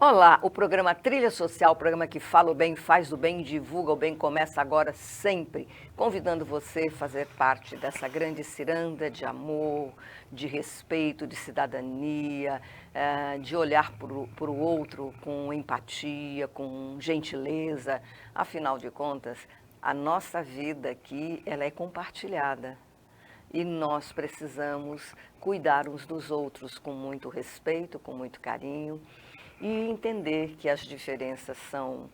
Olá, o programa Trilha Social, o programa que fala o bem, faz o bem, divulga o bem, começa agora sempre, convidando você a fazer parte dessa grande ciranda de amor, de respeito, de cidadania, de olhar para o outro com empatia, com gentileza. Afinal de contas, a nossa vida aqui, ela é compartilhada. E nós precisamos cuidar uns dos outros com muito respeito, com muito carinho, e entender que as diferenças são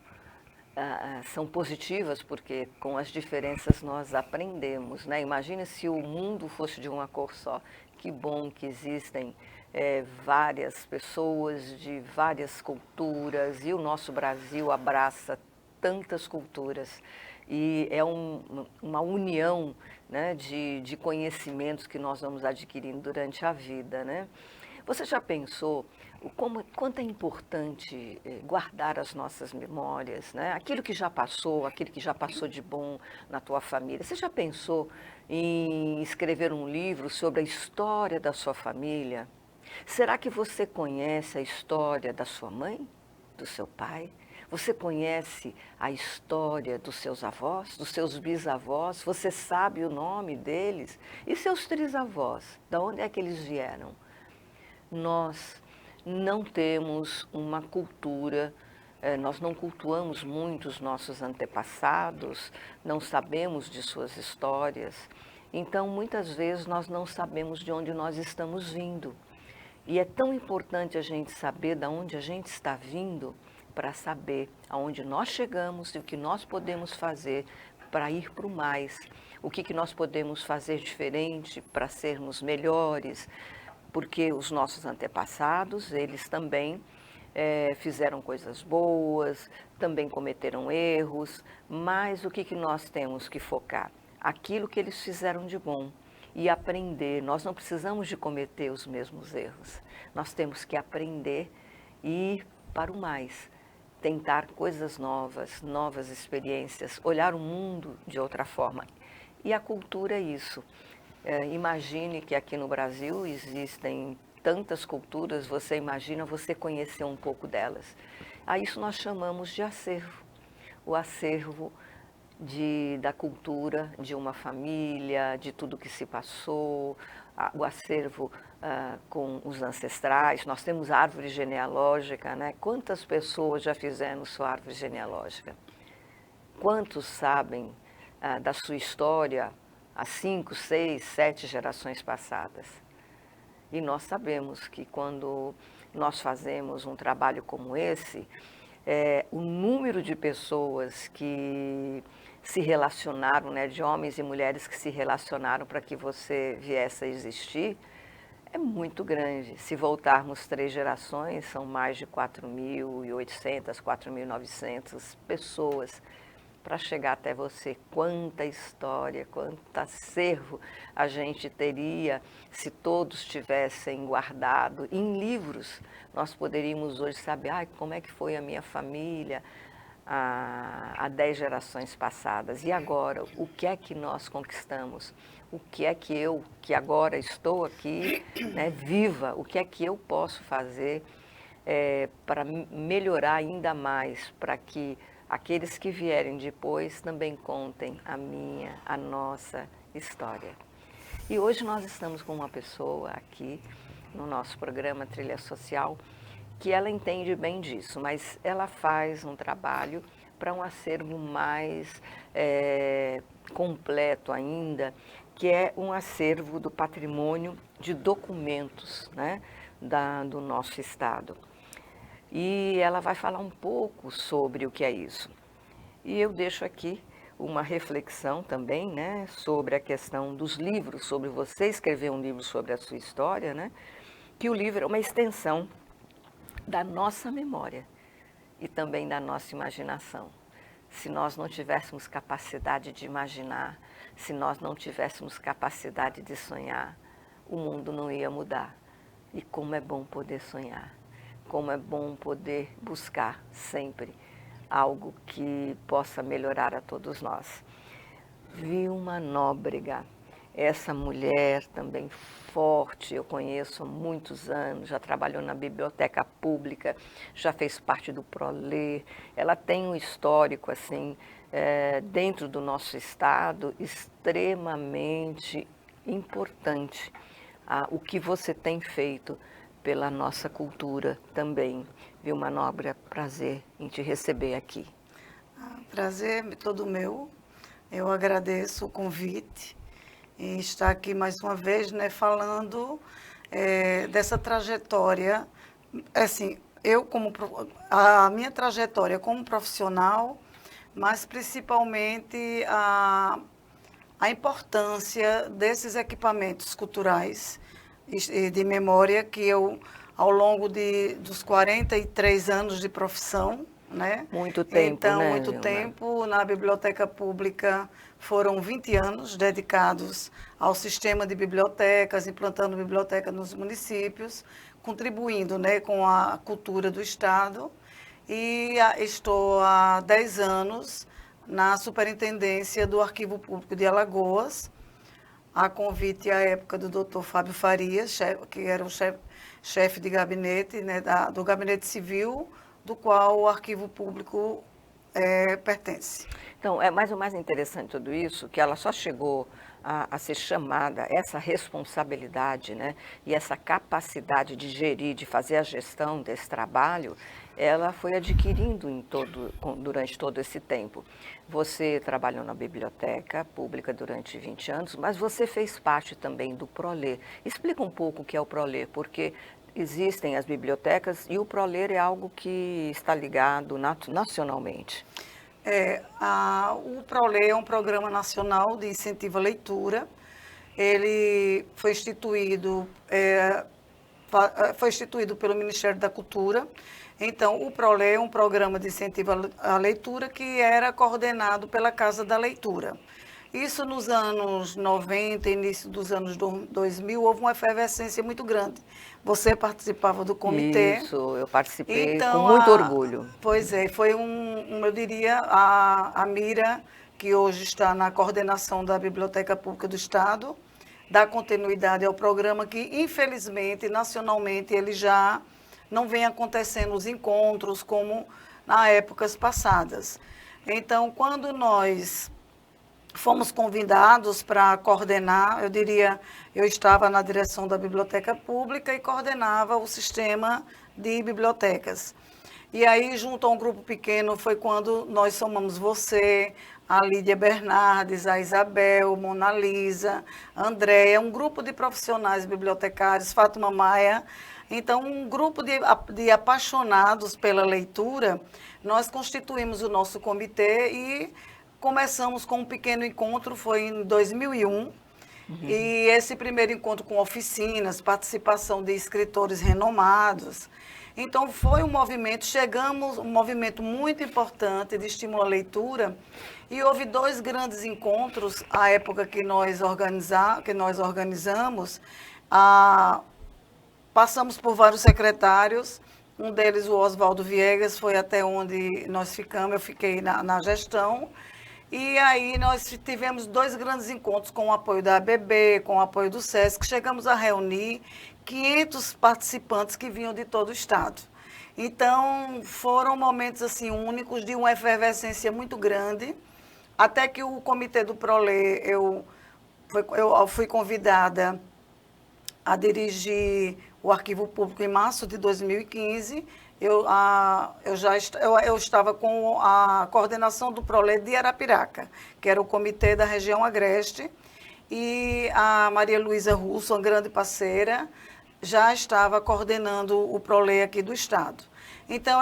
positivas, porque com as diferenças nós aprendemos, né? Imagina se o mundo fosse de uma cor só. Que bom que existem várias pessoas de várias culturas, e o nosso Brasil abraça tantas culturas. E é uma união, né, de conhecimentos que nós vamos adquirindo durante a vida, né? Você já pensou quanto é importante guardar as nossas memórias, né? Aquilo que já passou de bom na tua família. Você já pensou em escrever um livro sobre a história da sua família? Será que você conhece a história da sua mãe, do seu pai? Você conhece a história dos seus avós, dos seus bisavós? Você sabe o nome deles? E seus trisavós? De onde é que eles vieram? Nós não temos uma cultura, nós não cultuamos muito os nossos antepassados, não sabemos de suas histórias. Então, muitas vezes, nós não sabemos de onde nós estamos vindo. E é tão importante a gente saber de onde a gente está vindo para saber aonde nós chegamos e o que nós podemos fazer para ir para o mais. O que nós podemos fazer diferente para sermos melhores, porque os nossos antepassados, eles também fizeram coisas boas, também cometeram erros, mas o que nós temos que focar? Aquilo que eles fizeram de bom e aprender. Nós não precisamos de cometer os mesmos erros, nós temos que aprender e ir para o mais, tentar coisas novas, novas experiências, olhar o mundo de outra forma. E a cultura é isso. Imagine que aqui no Brasil existem tantas culturas, você imagina você conhecer um pouco delas. A isso nós chamamos de acervo. O acervo da cultura de uma família, de tudo que se passou, o acervo com os ancestrais. Nós temos árvore genealógica, né? Quantas pessoas já fizeram sua árvore genealógica? Quantos sabem da sua história há 5, 6, 7 gerações passadas? E nós sabemos que quando nós fazemos um trabalho como esse, o número de pessoas que se relacionaram, né, de homens e mulheres que se relacionaram para que você viesse a existir, é muito grande. Se voltarmos 3 gerações, são mais de 4.800, 4.900 pessoas para chegar até você. Quanta história, quanto acervo a gente teria se todos tivessem guardado em livros. Nós poderíamos hoje saber como é que foi a minha família há 10 gerações passadas. E agora, o que é que nós conquistamos? O que é que eu, que agora estou aqui, né, viva, o que é que eu posso fazer para melhorar ainda mais, para que aqueles que vierem depois também contem a nossa história. E hoje nós estamos com uma pessoa aqui no nosso programa Trilha Social que ela entende bem disso, mas ela faz um trabalho para um acervo mais completo ainda, que é um acervo do patrimônio de documentos, né, do nosso estado. E ela vai falar um pouco sobre o que é isso. E eu deixo aqui uma reflexão também, né, sobre a questão dos livros, sobre você escrever um livro sobre a sua história, né, que o livro é uma extensão da nossa memória e também da nossa imaginação. Se nós não tivéssemos capacidade de imaginar, se nós não tivéssemos capacidade de sonhar, o mundo não ia mudar. E como é bom poder sonhar. Como é bom poder buscar sempre algo que possa melhorar a todos nós. Vilma Nóbrega, essa mulher também forte, eu conheço há muitos anos, já trabalhou na biblioteca pública, já fez parte do Prolê, ela tem um histórico assim, dentro do nosso estado, extremamente importante. O que você tem feito pela nossa cultura também. Vilma Nóbrega, prazer em te receber aqui. Prazer é todo meu. Eu agradeço o convite e estar aqui mais uma vez, né, falando dessa trajetória. Assim, a minha trajetória como profissional, mas principalmente a importância desses equipamentos culturais e de memória que eu, ao longo dos 43 anos de profissão, né? Muito tempo, então, né, muito Vilma? tempo na biblioteca pública, foram 20 anos dedicados ao sistema de bibliotecas, implantando biblioteca nos municípios, contribuindo, né, com a cultura do Estado. E estou há 10 anos na superintendência do Arquivo Público de Alagoas, a convite à época do Dr. Fábio Farias, que era o chefe de gabinete, né, do Gabinete Civil, do qual o Arquivo Público pertence. Então, mas o mais interessante de tudo isso, que ela só chegou a ser chamada, essa responsabilidade, né, e essa capacidade de gerir, de fazer a gestão desse trabalho, ela foi adquirindo durante todo esse tempo. Você trabalhou na biblioteca pública durante 20 anos, mas você fez parte também do Prolê. Explica um pouco o que é o Prolê, porque existem as bibliotecas e o Prolê é algo que está ligado nacionalmente. O Prolê é um programa nacional de incentivo à leitura. Ele foi instituído pelo Ministério da Cultura. Então, o Prolê é um programa de incentivo à leitura que era coordenado pela Casa da Leitura. Isso nos anos 90, início dos anos 2000, houve uma efervescência muito grande. Você participava do comitê. Isso, eu participei Então, com muito orgulho. Pois é, foi eu diria, a Mira, que hoje está na coordenação da Biblioteca Pública do Estado, dá continuidade ao programa que, infelizmente, nacionalmente, ele já não vem acontecendo os encontros como nas épocas passadas. Então, quando nós fomos convidados para coordenar, eu diria, eu estava na direção da Biblioteca Pública e coordenava o sistema de bibliotecas. E aí, junto a um grupo pequeno, foi quando nós somamos você, a Lídia Bernardes, a Isabel, Mona Lisa, a Andréia, um grupo de profissionais bibliotecários, Fátima Maia. Então, um grupo de apaixonados pela leitura, nós constituímos o nosso comitê e começamos com um pequeno encontro, foi em 2001, e esse primeiro encontro com oficinas, participação de escritores renomados. Então, foi um movimento muito importante de estímulo à leitura, e houve 2 grandes encontros, à época que nós organizamos. Passamos por vários secretários, um deles, o Oswaldo Viegas, foi até onde nós ficamos, eu fiquei na gestão. E aí nós tivemos 2 grandes encontros com o apoio da ABB, com o apoio do SESC, chegamos a reunir 500 participantes que vinham de todo o estado. Então, foram momentos assim únicos, de uma efervescência muito grande, até que o comitê do Prolê, eu fui convidada a dirigir o Arquivo Público em março de 2015, eu estava com a coordenação do Prolê de Arapiraca, que era o comitê da região agreste, e a Maria Luísa Russo, uma grande parceira, já estava coordenando o Prolê aqui do estado. Então,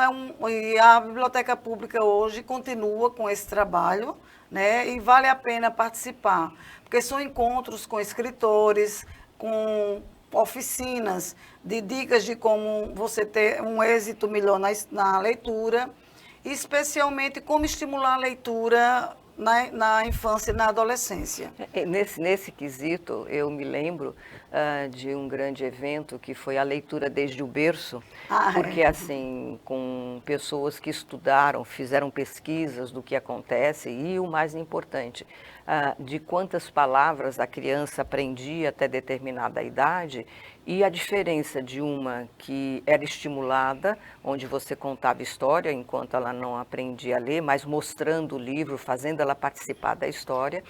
e a Biblioteca Pública hoje continua com esse trabalho, né, e vale a pena participar, porque são encontros com escritores, com oficinas de dicas de como você ter um êxito melhor na leitura, e especialmente como estimular a leitura na infância e na adolescência. Nesse quesito, eu me lembro de um grande evento que foi a leitura desde o berço, porque assim, com pessoas que estudaram, fizeram pesquisas do que acontece e o mais importante, de quantas palavras a criança aprendia até determinada idade e a diferença de uma que era estimulada, onde você contava história enquanto ela não aprendia a ler, mas mostrando o livro, fazendo ela participar da história,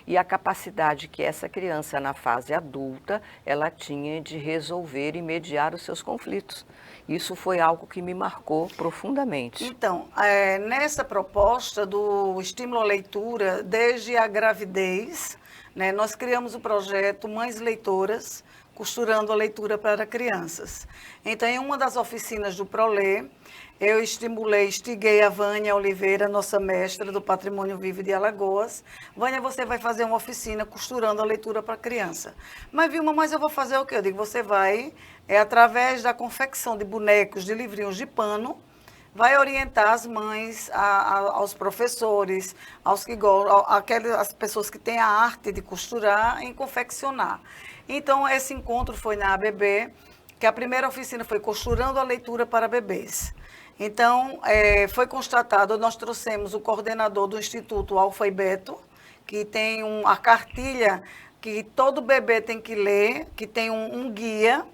e a capacidade que essa criança na fase adulta ela tinha de resolver e mediar os seus conflitos. Isso foi algo que me marcou profundamente. Então, nessa proposta do estímulo à leitura, desde a gravidez, né, nós criamos o projeto Mães Leitoras, costurando a leitura para crianças. Então, em uma das oficinas do Prolê, eu instiguei a Vânia Oliveira, nossa mestra do Patrimônio Vivo de Alagoas. Vânia, você vai fazer uma oficina costurando a leitura para criança. Mas, Vilma, mas eu vou fazer o quê? Eu digo, você vai, através da confecção de bonecos, de livrinhos de pano, vai orientar as mães, aos professores, aos que gostam, as pessoas que têm a arte de costurar, em confeccionar. Então, esse encontro foi na ABB, que a primeira oficina foi costurando a leitura para bebês. Então, foi constatado, nós trouxemos o coordenador do Instituto Alfa e Beto, que tem a cartilha que todo bebê tem que ler, que tem um guia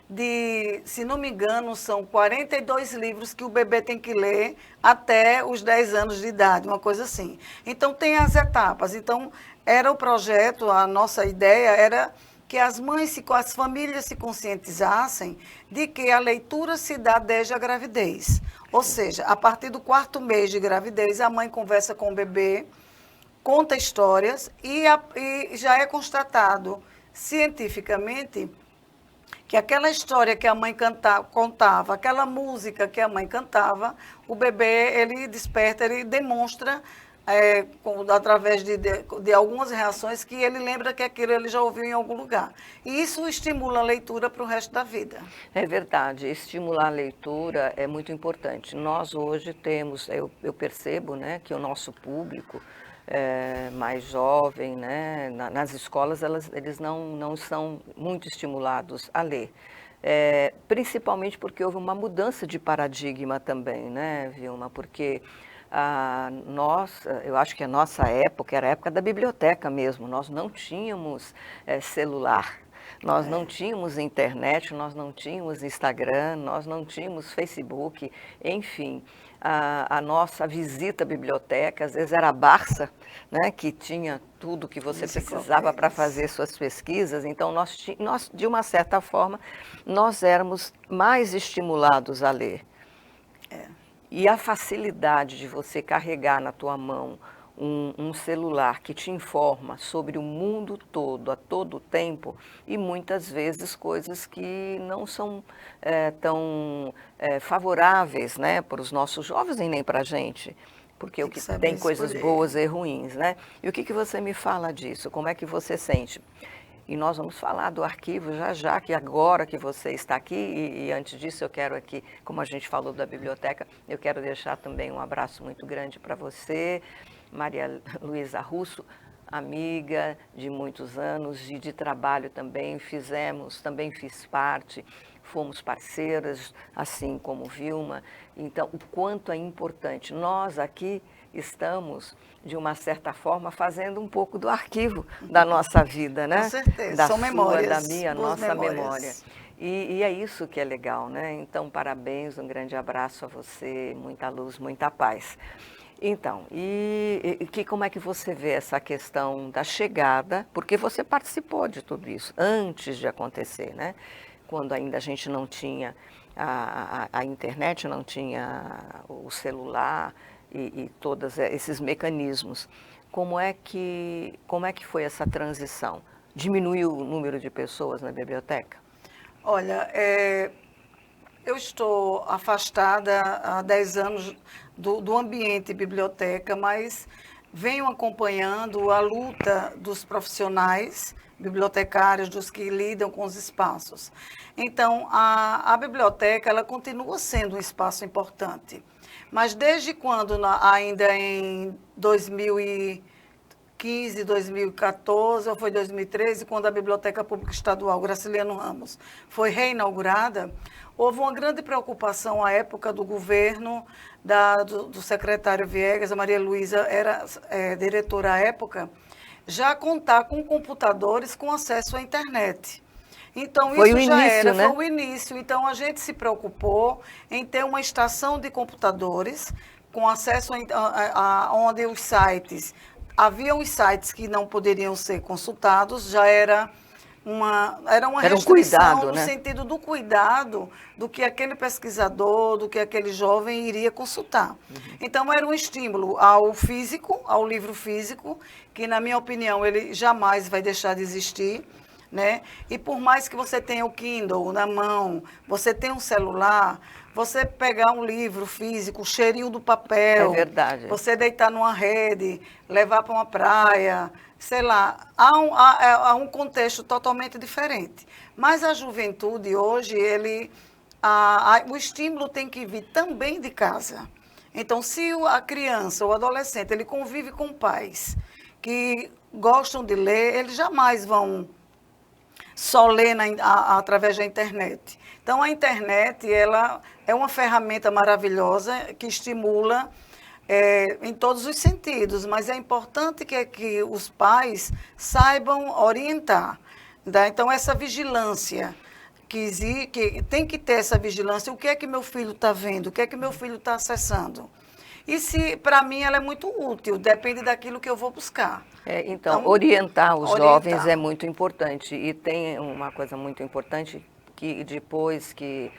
de, se não me engano, são 42 livros que o bebê tem que ler até os 10 anos de idade, uma coisa assim. Então, tem as etapas. Então, era o projeto, a nossa ideia era que as mães, as famílias se conscientizassem de que a leitura se dá desde a gravidez. Ou seja, a partir do 4º mês de gravidez, a mãe conversa com o bebê, conta histórias e já é constatado cientificamente que aquela história que a mãe contava, aquela música que a mãe cantava, o bebê, ele desperta, ele demonstra, através de algumas reações, que ele lembra que aquilo ele já ouviu em algum lugar. E isso estimula a leitura para o resto da vida. É verdade, estimular a leitura é muito importante. Nós hoje temos, eu percebo, né, que o nosso público mais jovem, né, nas escolas eles não são muito estimulados a ler. Principalmente porque houve uma mudança de paradigma também, né, Vilma? Porque eu acho que a nossa época era a época da biblioteca mesmo, nós não tínhamos celular, nós não tínhamos internet, nós não tínhamos Instagram, nós não tínhamos Facebook, enfim. A nossa visita à biblioteca, às vezes era a Barça, né, que tinha tudo que você precisava para fazer suas pesquisas. Então, nós, de uma certa forma, nós éramos mais estimulados a ler. E a facilidade de você carregar na tua mão um celular que te informa sobre o mundo todo, a todo tempo, e muitas vezes coisas que não são tão favoráveis, né, para os nossos jovens e nem para a gente, porque o que tem coisas boas e ruins, né? E o que você me fala disso? Como é que você sente? E nós vamos falar do arquivo já, que agora que você está aqui, e antes disso eu quero aqui, como a gente falou da biblioteca, eu quero deixar também um abraço muito grande para você, Maria Luísa Russo, amiga de muitos anos e de trabalho também, também fiz parte, fomos parceiras, assim como Vilma. Então, o quanto é importante. Nós aqui estamos, de uma certa forma, fazendo um pouco do arquivo da nossa vida, né? Com certeza, da são sua, memórias, da minha, nossa memórias. Memória. E é isso que é legal, né? Então, parabéns, um grande abraço a você, muita luz, muita paz. Então, como é que você vê essa questão da chegada, porque você participou de tudo isso antes de acontecer, né? Quando ainda a gente não tinha a internet, não tinha o celular e todos esses mecanismos. Como é que foi essa transição? Diminuiu o número de pessoas na biblioteca? Olha, eu estou afastada há 10 anos do ambiente biblioteca, mas venho acompanhando a luta dos profissionais bibliotecários, dos que lidam com os espaços. Então, a biblioteca ela continua sendo um espaço importante. Mas desde quando, ainda em 2015, 2014, ou foi 2013, quando a Biblioteca Pública Estadual Graciliano Ramos foi reinaugurada, houve uma grande preocupação à época do governo, do secretário Viegas, a Maria Luísa era diretora à época, já contar com computadores com acesso à internet. Então, foi isso já início, era, né? foi o início. Então, a gente se preocupou em ter uma estação de computadores com acesso onde os sites, havia os sites que não poderiam ser consultados, já era uma restrição cuidado, no né? sentido do cuidado do que aquele pesquisador, do que aquele jovem iria consultar. Então, era um estímulo ao físico, ao livro físico, que, na minha opinião, ele jamais vai deixar de existir, né? E por mais que você tenha o Kindle na mão, você tenha um celular, você pegar um livro físico, o cheirinho do papel, É verdade. você deitar numa rede, levar para uma praia, sei lá, há um contexto totalmente diferente. Mas a juventude hoje, o estímulo tem que vir também de casa. Então, se a criança ou adolescente ele convive com pais que gostam de ler, eles jamais vão só ler através da internet. Então, a internet ela é uma ferramenta maravilhosa que estimula em todos os sentidos, mas é importante que os pais saibam orientar. Tá? Então, essa vigilância, que tem que ter essa vigilância, o que é que meu filho está vendo, o que é que meu filho está acessando. E se, para mim, ela é muito útil, depende daquilo que eu vou buscar. Então, orientar os jovens é muito importante. E tem uma coisa muito importante, que depois que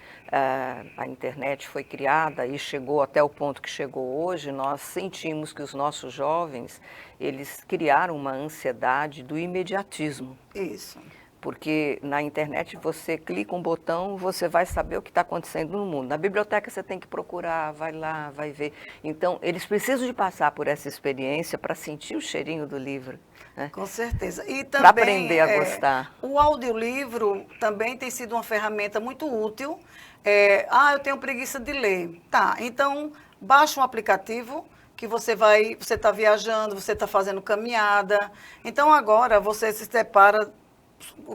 a internet foi criada e chegou até o ponto que chegou hoje, nós sentimos que os nossos jovens, eles criaram uma ansiedade do imediatismo. Isso. Porque na internet você clica um botão, você vai saber o que está acontecendo no mundo. Na biblioteca você tem que procurar, vai lá, vai ver. Então, eles precisam de passar por essa experiência para sentir o cheirinho do livro. Né? Com certeza. E também para aprender a gostar. O audiolivro também tem sido uma ferramenta muito útil. Eu tenho preguiça de ler. Tá, então baixa um aplicativo que você está viajando, você está fazendo caminhada. Então agora você se separa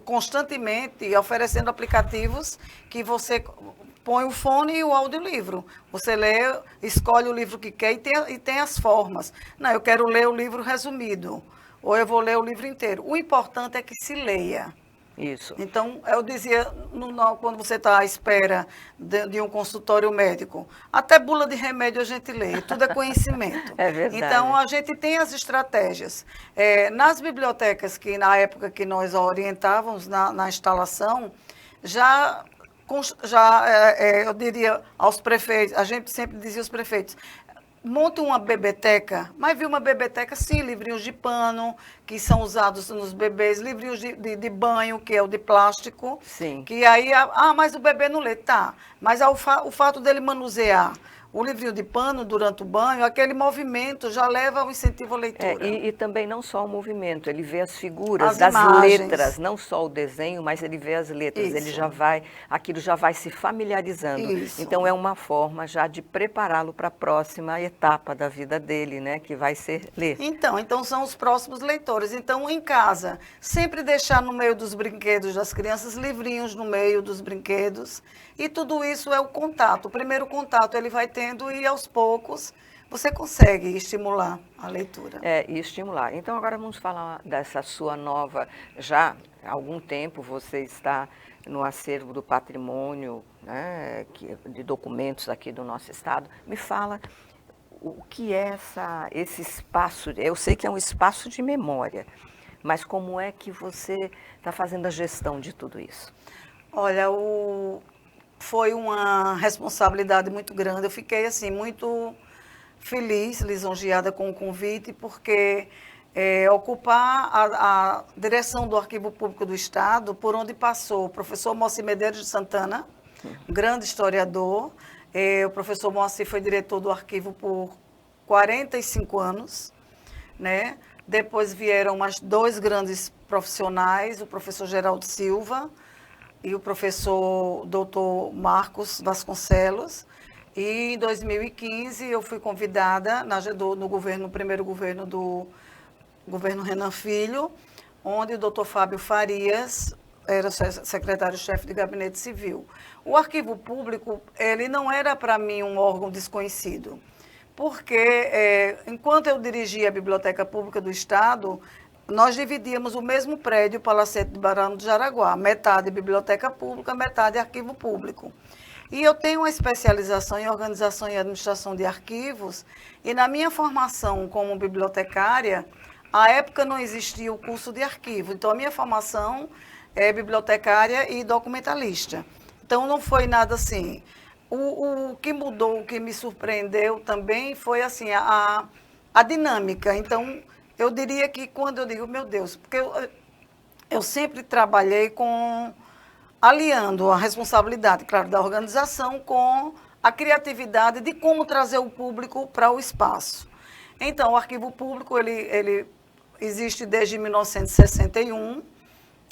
constantemente oferecendo aplicativos que você põe o fone e o audiolivro. Você lê, escolhe o livro que quer e tem as formas. Não, eu quero ler o livro resumido, ou eu vou ler o livro inteiro. O importante é que se leia. Isso. Então, eu dizia, quando você está à espera de um consultório médico, até bula de remédio a gente lê, tudo é conhecimento. É verdade. Então, a gente tem as estratégias. Nas bibliotecas, que na época que nós orientávamos na instalação, eu diria aos prefeitos, a gente sempre dizia aos prefeitos, monte uma bebeteca, mas viu uma bebeteca, sim, livrinhos de pano, que são usados nos bebês, livrinhos de banho, que é o de plástico. Sim. Que aí, mas o bebê não lê, tá. Mas o fato dele manusear o livrinho de pano durante o banho, aquele movimento já leva ao incentivo à leitura. E também não só o movimento, ele vê as figuras, as das imagens. letras, não só o desenho, mas ele vê as letras, Isso. aquilo já vai se familiarizando. Isso. Então é uma forma já de prepará-lo para a próxima etapa da vida dele, né, que vai ser ler. Então são os próximos leitores. Então, em casa, sempre deixar no meio dos brinquedos das crianças, livrinhos no meio dos brinquedos. E tudo isso é o contato. O primeiro contato ele vai tendo e, aos poucos, você consegue estimular a leitura. E estimular. Então, agora vamos falar dessa sua nova... Já há algum tempo você está no acervo do patrimônio, né, de documentos aqui do nosso estado. Me fala o que é esse espaço. Eu sei que é um espaço de memória, mas como é que você está fazendo a gestão de tudo isso? Olha, foi uma responsabilidade muito grande. Eu fiquei, assim, muito feliz, lisonjeada com o convite, porque ocupar a direção do Arquivo Público do Estado, por onde passou o professor Moacir Medeiros de Santana, um grande historiador. O professor Moacir foi diretor do arquivo por 45 anos, né? Depois vieram mais dois grandes profissionais, o professor Geraldo Silva e o professor doutor Marcos Vasconcelos, E em 2015 eu fui convidada no primeiro governo do governo Renan Filho, onde o doutor Fábio Farias era secretário-chefe de gabinete civil. O arquivo público, ele não era para mim um órgão desconhecido, porque enquanto eu dirigia a Biblioteca Pública do Estado, nós dividíamos o mesmo prédio, o Palacete de Barão do Jaraguá, metade biblioteca pública, metade arquivo público. E eu tenho uma especialização em organização e administração de arquivos, e na minha formação como bibliotecária, à época não existia o curso de arquivo, então a minha formação é bibliotecária e documentalista. Então não foi nada assim. O que mudou, o que me surpreendeu também foi assim a dinâmica. Então eu diria que quando eu digo, meu Deus, porque eu sempre trabalhei aliando a responsabilidade, claro, da organização com a criatividade de como trazer o público para o espaço. Então, o arquivo público, ele existe desde 1961,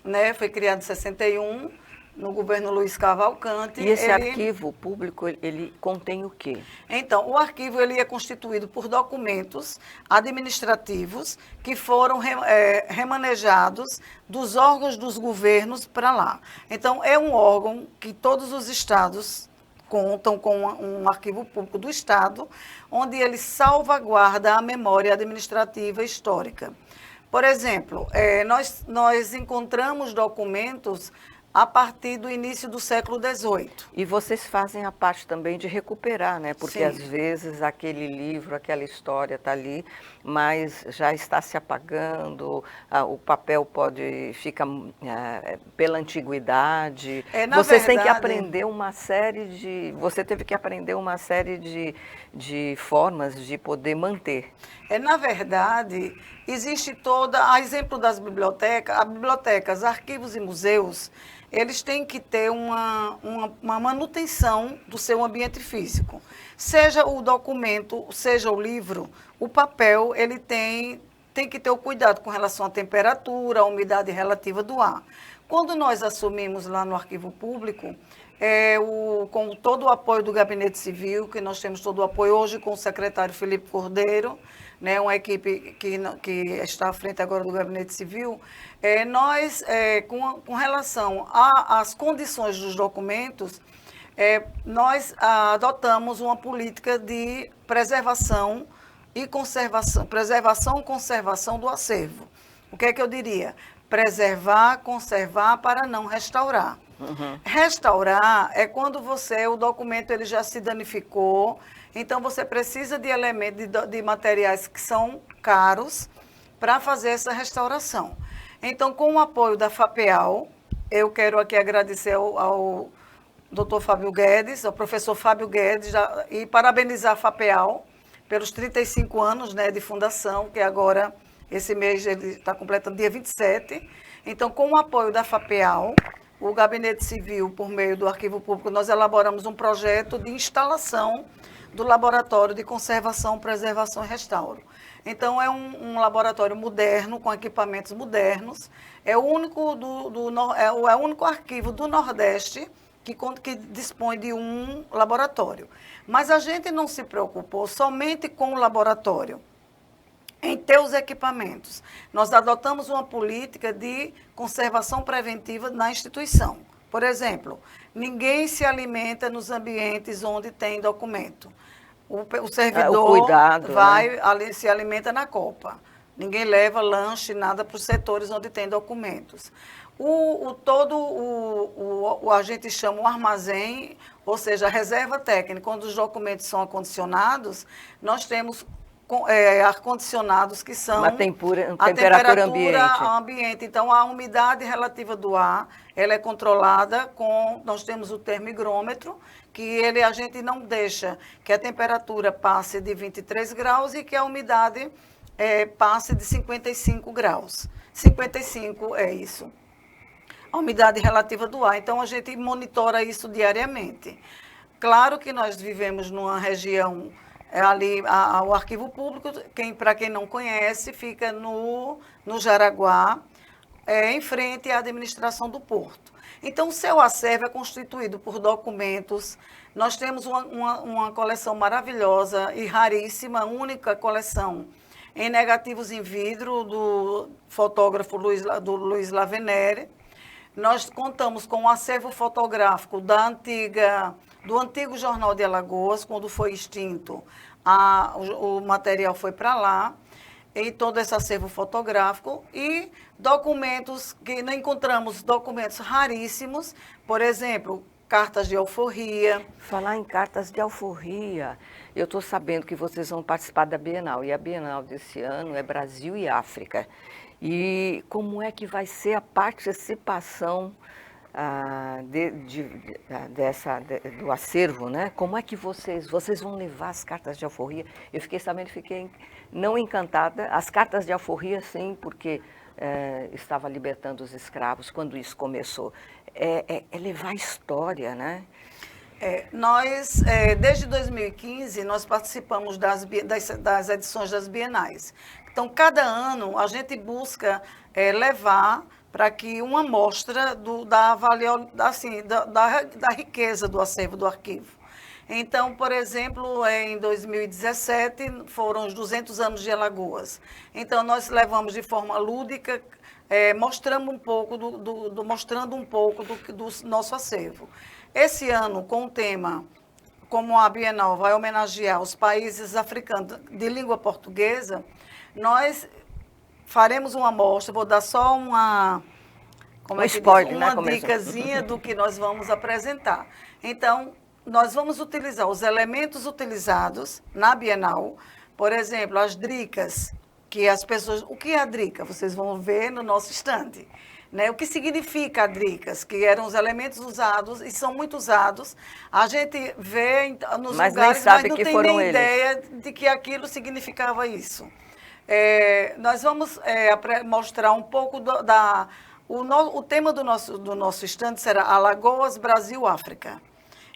né? Foi criado em 61, no governo Luiz Cavalcante. E esse arquivo público, ele contém o quê? Então, o arquivo ele é constituído por documentos administrativos que foram remanejados dos órgãos dos governos para lá. Então, é um órgão que todos os estados contam com um arquivo público do Estado, onde ele salvaguarda a memória administrativa histórica. Por exemplo, nós encontramos documentos a partir do início do século XVIII. E vocês fazem a parte também de recuperar, né? Porque Sim. Às vezes aquele livro, aquela história está ali, mas já está se apagando, o papel fica pela antiguidade. Vocês têm que aprender uma série de... Você teve que aprender uma série de formas de poder manter. Na verdade, existe a exemplo das bibliotecas, arquivos e museus, eles têm que ter uma manutenção do seu ambiente físico. Seja o documento, seja o livro, o papel, ele tem que ter o cuidado com relação à temperatura, à umidade relativa do ar. Quando nós assumimos lá no arquivo público, com todo o apoio do Gabinete Civil, que nós temos todo o apoio hoje com o secretário Felipe Cordeiro, né, uma equipe que está à frente agora do Gabinete Civil, nós, com relação às condições dos documentos, nós adotamos uma política de preservação e conservação do acervo. O que é que eu diria? Preservar, conservar para não restaurar. Uhum. Restaurar é quando o documento ele já se danificou, então você precisa de elementos, de materiais que são caros para fazer essa restauração. Então, com o apoio da FAPEAL, eu quero aqui agradecer ao Dr. Fábio Guedes, ao professor Fábio Guedes, e parabenizar a FAPEAL pelos 35 anos, né, de fundação, que agora, esse mês, ele está completando dia 27. Então, com o apoio da FAPEAL, o Gabinete Civil, por meio do Arquivo Público, nós elaboramos um projeto de instalação do Laboratório de Conservação, Preservação e Restauro. Então, é um laboratório moderno, com equipamentos modernos. É o único, é o único arquivo do Nordeste que dispõe de um laboratório. Mas a gente não se preocupou somente com o laboratório, em ter os equipamentos. Nós adotamos uma política de conservação preventiva na instituição. Por exemplo, ninguém se alimenta nos ambientes onde tem documento. O servidor se alimenta na copa. Ninguém leva lanche, nada para os setores onde tem documentos. A gente chama o armazém, ou seja, a reserva técnica, quando os documentos são acondicionados, nós temos ar-condicionados que são a temperatura ambiente. Então, a umidade relativa do ar, ela é controlada nós temos o termohigrômetro, que a gente não deixa que a temperatura passe de 23 graus e que a umidade passe de 55 graus. 55 é isso, a umidade relativa do ar. Então, a gente monitora isso diariamente. Claro que nós vivemos numa região... ali, o Arquivo Público, para quem não conhece, fica no Jaraguá, em frente à administração do porto. Então, o seu acervo é constituído por documentos. Nós temos uma coleção maravilhosa e raríssima, única coleção em negativos em vidro do fotógrafo Luiz Lavenere. Nós contamos com um acervo fotográfico do antigo Jornal de Alagoas, quando foi extinto, o material foi para lá, e todo esse acervo fotográfico, e documentos que não encontramos, documentos raríssimos, por exemplo, cartas de alforria. Falar em cartas de alforria, eu estou sabendo que vocês vão participar da Bienal, e a Bienal desse ano é Brasil e África. E como é que vai ser a participação do acervo, né? Como é que vocês vão levar as cartas de alforria? Eu fiquei sabendo, fiquei não encantada. As cartas de alforria, sim, porque estava libertando os escravos quando isso começou. É levar a história, né? Nós, desde 2015, nós participamos das edições das Bienais. Então, cada ano, a gente busca levar para que uma amostra da riqueza do acervo do arquivo. Então, por exemplo, em 2017, foram os 200 anos de Alagoas. Então, nós levamos de forma lúdica, mostrando um pouco do nosso acervo. Esse ano, com o tema, como a Bienal vai homenagear os países africanos de língua portuguesa, nós faremos uma amostra, vou dar só uma dicasinha do que nós vamos apresentar. Então, nós vamos utilizar os elementos utilizados na Bienal, por exemplo, as dricas, que as pessoas... O que é a drica? Vocês vão ver no nosso estande. Né? O que significa dricas? Que eram os elementos usados e são muito usados. A gente vê nos lugares, mas não tem nem ideia de que aquilo significava isso. Nós vamos mostrar um pouco o tema do nosso estande será Alagoas, Brasil, África.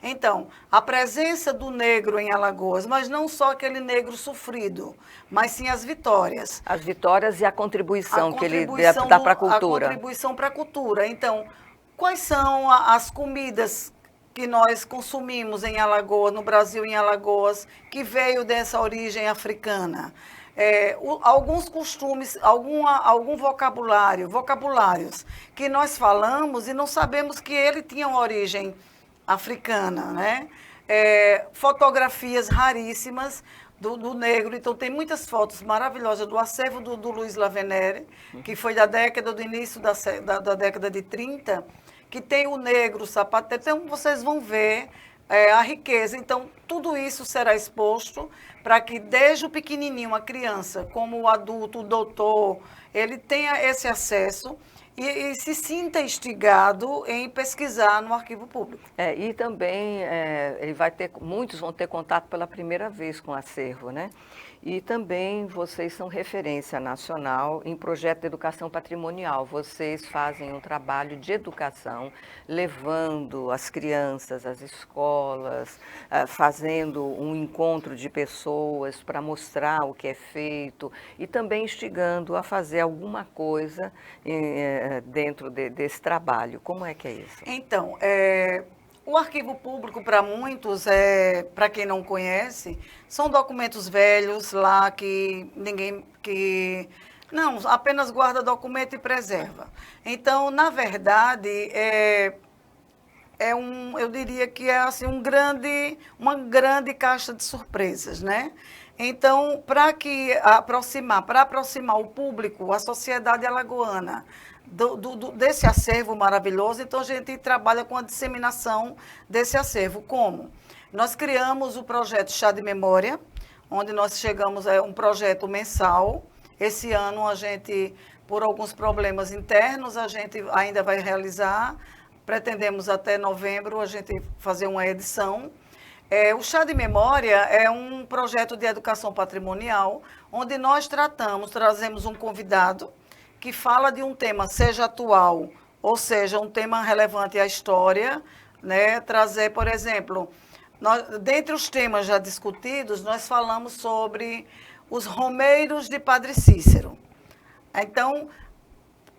Então, a presença do negro em Alagoas, mas não só aquele negro sofrido, mas sim as vitórias. As vitórias e a contribuição que ele dá para a cultura. A contribuição para a cultura. Então, quais são as comidas que nós consumimos em Alagoas, no Brasil em Alagoas, que veio dessa origem africana? Alguns costumes, algum vocabulários que nós falamos e não sabemos que ele tinha uma origem africana, né? Fotografias raríssimas do negro. Então, tem muitas fotos maravilhosas do acervo do Luiz Lavenere, que foi do início da década de 30, que tem o negro, o sapateiro. Então, vocês vão ver a riqueza. Então, tudo isso será exposto para que, desde o pequenininho, a criança, como o adulto, o doutor, ele tenha esse acesso e se sinta instigado em pesquisar no arquivo público. E também muitos vão ter contato pela primeira vez com o acervo, né? E também vocês são referência nacional em projeto de educação patrimonial. Vocês fazem um trabalho de educação, levando as crianças às escolas, fazendo um encontro de pessoas para mostrar o que é feito e também instigando a fazer alguma coisa dentro desse trabalho. Como é que é isso? Então, o arquivo público, para muitos, para quem não conhece, são documentos velhos lá que não, apenas guarda documento e preserva. Então, na verdade, eu diria que é assim, uma grande caixa de surpresas, né? Então, para aproximar o público, a sociedade alagoana, desse acervo maravilhoso, então a gente trabalha com a disseminação desse acervo. Como? Nós criamos o projeto Chá de Memória, onde nós chegamos a um projeto mensal. Esse ano a gente, por alguns problemas internos, a gente ainda vai realizar, pretendemos até novembro a gente fazer uma edição. O Chá de Memória é um projeto de educação patrimonial, onde nós trazemos um convidado que fala de um tema, seja atual, ou seja, um tema relevante à história, né? Trazer, por exemplo, dentre os temas já discutidos, nós falamos sobre os romeiros de Padre Cícero. Então,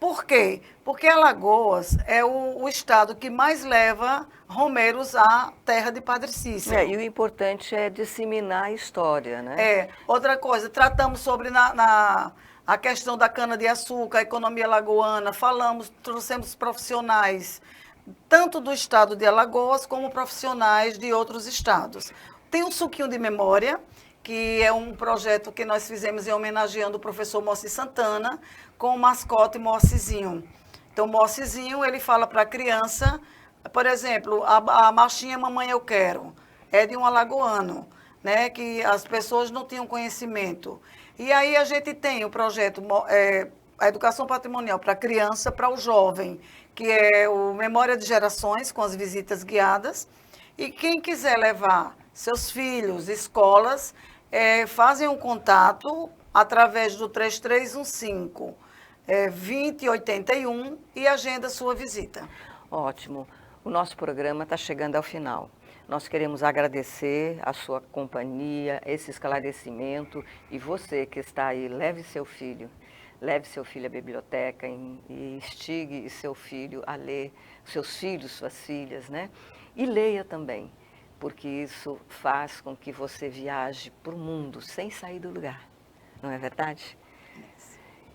Por quê? Porque Alagoas é o estado que mais leva romeiros à terra de Padre Cícero. E o importante é disseminar a história, né? Outra coisa, tratamos sobre a questão da cana-de-açúcar, a economia alagoana, trouxemos profissionais, tanto do estado de Alagoas como profissionais de outros estados. Tem um suquinho de memória, que é um projeto que nós fizemos em homenageando o professor Moacir Santana, com o mascote Moacirzinho. Então, o Moacirzinho, ele fala para a criança, por exemplo, a marchinha Mamãe Eu Quero, é de um alagoano, né, que as pessoas não tinham conhecimento. E aí a gente tem o projeto a Educação Patrimonial para a Criança, para o Jovem, que é o Memória de Gerações, com as visitas guiadas. E quem quiser levar seus filhos, escolas, fazem um contato através do 3315-2081 e agenda sua visita. Ótimo. O nosso programa está chegando ao final. Nós queremos agradecer a sua companhia, esse esclarecimento, e você que está aí, leve seu filho à biblioteca e instigue seu filho a ler, seus filhos, suas filhas, né? E leia também, porque isso faz com que você viaje para o mundo sem sair do lugar, não é verdade?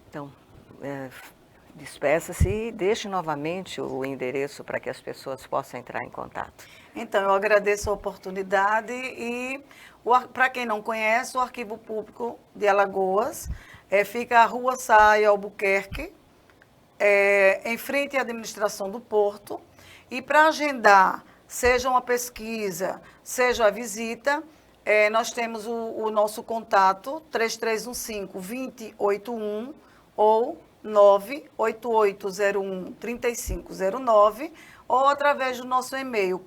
Então, despeça-se e deixe novamente o endereço para que as pessoas possam entrar em contato. Então, eu agradeço a oportunidade e, para quem não conhece, o Arquivo Público de Alagoas fica a Rua Saia Albuquerque, em frente à administração do Porto, e para agendar, seja uma pesquisa, seja a visita, nós temos o nosso contato 3315-2081 ou 98801-3509, ou através do nosso e-mail,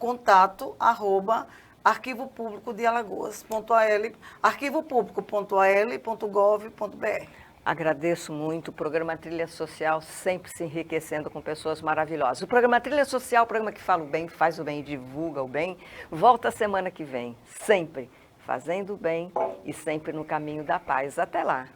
arquivopublico.gov.br. Agradeço muito. O programa Trilha Social sempre se enriquecendo com pessoas maravilhosas. O programa Trilha Social, o programa que fala o bem, faz o bem e divulga o bem, volta a semana que vem, sempre fazendo o bem e sempre no caminho da paz. Até lá!